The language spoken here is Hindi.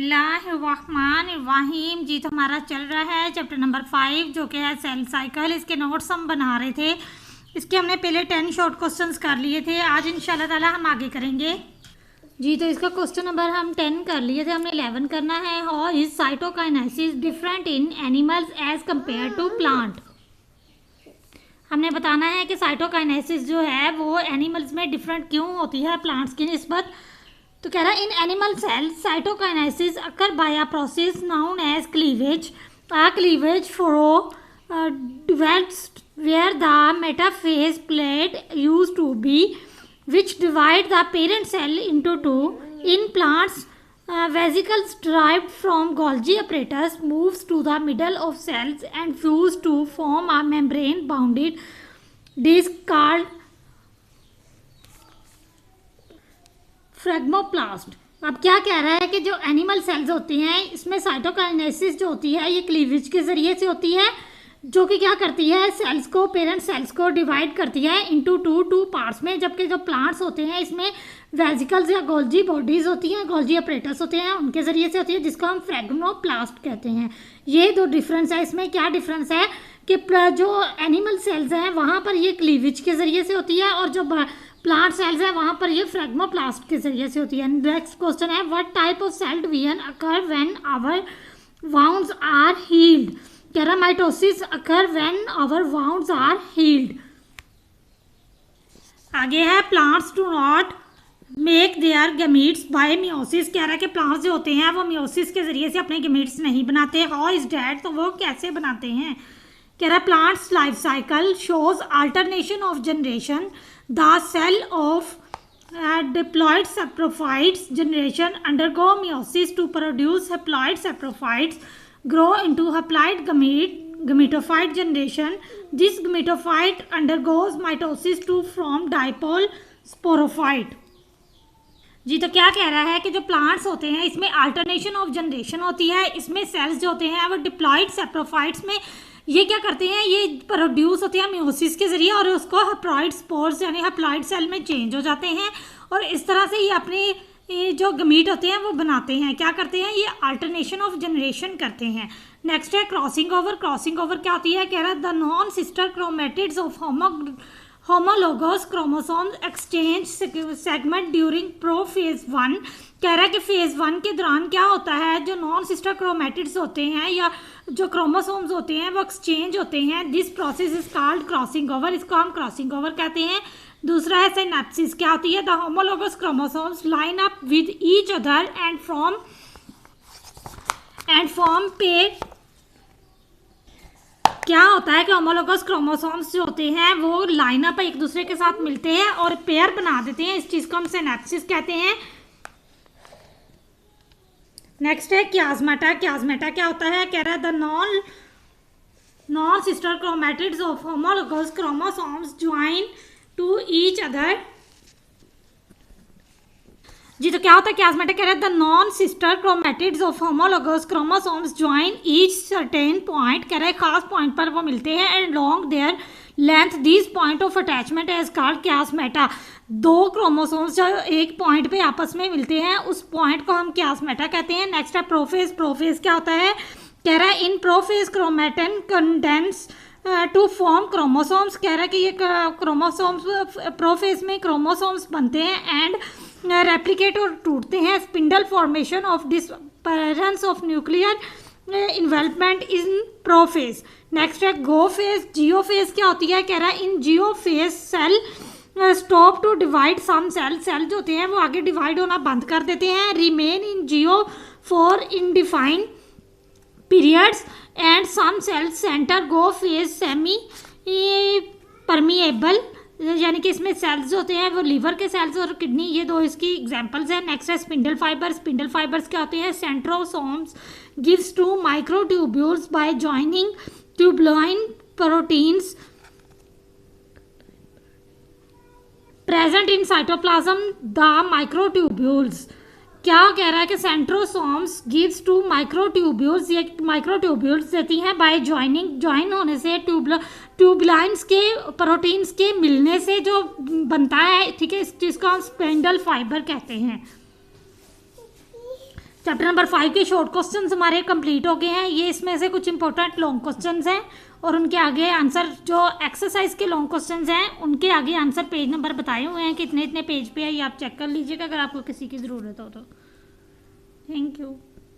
बिस्मिल्लाहिर्रहमानिर्रहीम। जी तो हमारा चल रहा है चैप्टर नंबर 5 जो कि है सेल साइकिल। इसके नोट्स हम बना रहे थे। इसके हमने पहले 10 शॉर्ट क्वेश्चंस कर लिए थे। आज इंशाल्लाह ताला हम आगे करेंगे। जी तो इसका क्वेश्चन नंबर हम 10 कर लिए थे, हमने 11 करना है। How is cytokinesis different in animals as compare to plant. हमने बताना है कि साइटोकाइनेसिस जो है वो एनिमल्स में डिफरेंट क्यों होती है प्लांट्स की निस्बत। तो कह रहा है in animal cells cytokinesis occur by a process known as cleavage. A cleavage flow develops where the metaphase plate used to be, which divide the parent cell into two. In plants, vesicles derived from Golgi apparatus moves to the middle of cells and fuse to form a membrane-bounded disc called फ्रेगमोप्लास्ट। अब क्या कह रहा है कि जो एनिमल सेल्स होती हैं इसमें साइटोकाइनेसिस जो होती है ये क्लीवेज के ज़रिए से होती है, जो कि क्या करती है सेल्स को, पेरेंट सेल्स को डिवाइड करती है इनटू टू पार्ट्स में। जबकि जो प्लांट्स होते हैं इसमें वेजिकल्स या गोल्जी बॉडीज होती हैं, गोल्जी अपरेटस होते हैं, उनके ज़रिए से होती है, जिसको हम फ्रेगमोप्लास्ट कहते हैं। ये दो डिफरेंस है। इसमें क्या डिफरेंस है कि जो एनिमल सेल्स हैं वहाँ पर ये क्लीवेज के ज़रिए से होती है और जो प्लांट सेल्स है वहाँ पर ये फ्रेगमोप्लास्ट के ज़रिए से होती है। नेक्स्ट क्वेश्चन है what type of cell division occur when our wounds are healed. कह रहा mitosis occur when our wounds are healed. आगे है plants do not make their gametes by meiosis. कह रहा है कि प्लांट्स जो होते हैं वो मियोसिस के ज़रिए से अपने गमीट्स नहीं बनाते। हाउ इज डैट, तो वो कैसे बनाते हैं। कह रहा है plants life cycle shows alternation of generation. The cell of diploid saprophytes generation undergo meiosis to produce haploid saprophytes, grow into haploid gametophyte generation. This gametophyte undergoes mitosis to form dipole sporophyte. जी तो क्या कह रहा है कि जो प्लांट्स होते हैं इसमें अल्टरनेशन ऑफ जनरेशन होती है। इसमें सेल्स जो होते हैं वो डिप्लॉइड सेप्रोफाइट्स में ये क्या करते हैं, ये प्रोड्यूस होते हैं मियोसिस के ज़रिए और उसको हैप्लॉइड स्पोर्स यानी हैप्लॉइड सेल में चेंज हो जाते हैं और इस तरह से ये अपने जो गमीट होते हैं वो बनाते हैं। क्या करते हैं, ये अल्टरनेशन ऑफ जनरेशन करते हैं। नेक्स्ट है क्रॉसिंग ओवर। क्रॉसिंग ओवर क्या होती है। कह रहा है the non sister chromatids of homologous chromosomes exchange segment during prophase 1। कह रहा है कि फेज़ 1 के दौरान क्या होता है, जो नॉन सिस्टर क्रोमेटिड्स होते हैं या जो क्रोमोसोम्स होते हैं वो एक्सचेंज होते हैं। This process is called crossing over. इसको हम क्रॉसिंग ओवर कहते हैं। दूसरा है सिनेप्सिस। क्या होती है, the homologous chromosomes line up with each other and form pair. क्या होता है कि होमोलोगस क्रोमोसोम्स जो होते हैं वो लाइन अप एक दूसरे के साथ मिलते हैं और पेयर बना देते हैं। इस चीज़ को हम सिनेप्सिस कहते हैं। नेक्स्ट है क्याज़मेटा। क्याज़मेटा क्या होता है। कह रहा है the non sister chromatids of homologous chromosomes join to each other. जी तो क्या होता है क्याज़मेटा। कह रहा है the non sister chromatids of homologous chromosomes join each certain point. कह रहा है खास पॉइंट पर वो मिलते हैं and long their length this point of attachment is called chiasmata. दो क्रोमोसोम्स जो एक पॉइंट पे आपस में मिलते हैं उस पॉइंट को हम क्याज़मेटा कहते हैं। नेक्स्ट है प्रोफेज। प्रोफेज क्या होता है। कह रहा है in prophase chromatin condense to form chromosomes. कह रहा है कि ये क्रोमोसोम्स प्रोफेज में क्रोमोसोम्स बनते हैं एंड रेप्लिकेट और टूटते हैं। Spindle formation of disappearance of nuclear envelopment in prophase. Next है गोफेज। जियोफेज क्या होती है। कह रहा है इन जियोफेज cell stop to divide some cell जो होते हैं वो आगे डिवाइड होना बंद कर देते हैं। रिमेन इन जियो for indefinite periods and some cells center go phase semi permeable. यानी कि इसमें सेल्स जो होते हैं वो लीवर के सेल्स और किडनी, ये दो इसकी एग्जांपल्स हैं। नेक्स्ट है स्पिंडल फाइबर्स। स्पिंडल फाइबर्स क्या होते हैं। Centrosomes gives to microtubules by joining tubulin proteins present in cytoplasm the microtubules. क्या कह रहा है कि सेंट्रोसोम्स गिव्स टू माइक्रोट्यूब्यूल्स, ये माइक्रोट्यूब्यूल्स देती हैं बाय ज्वाइन होने से ट्यूबलाइंस के प्रोटीन्स के मिलने से जो बनता है, ठीक है, इस चीज़ को हम स्पिंडल फाइबर कहते हैं। चैप्टर नंबर 5 के शॉर्ट क्वेश्चंस हमारे कंप्लीट हो गए हैं। ये इसमें से कुछ इंपॉर्टेंट लॉन्ग क्वेश्चंस हैं और उनके आगे आंसर, जो एक्सरसाइज के लॉन्ग क्वेश्चंस हैं उनके आगे आंसर पेज नंबर बताए हुए हैं कि इतने इतने पेज पे है, ये आप चेक कर लीजिएगा अगर आपको किसी की ज़रूरत हो तो। Thank you.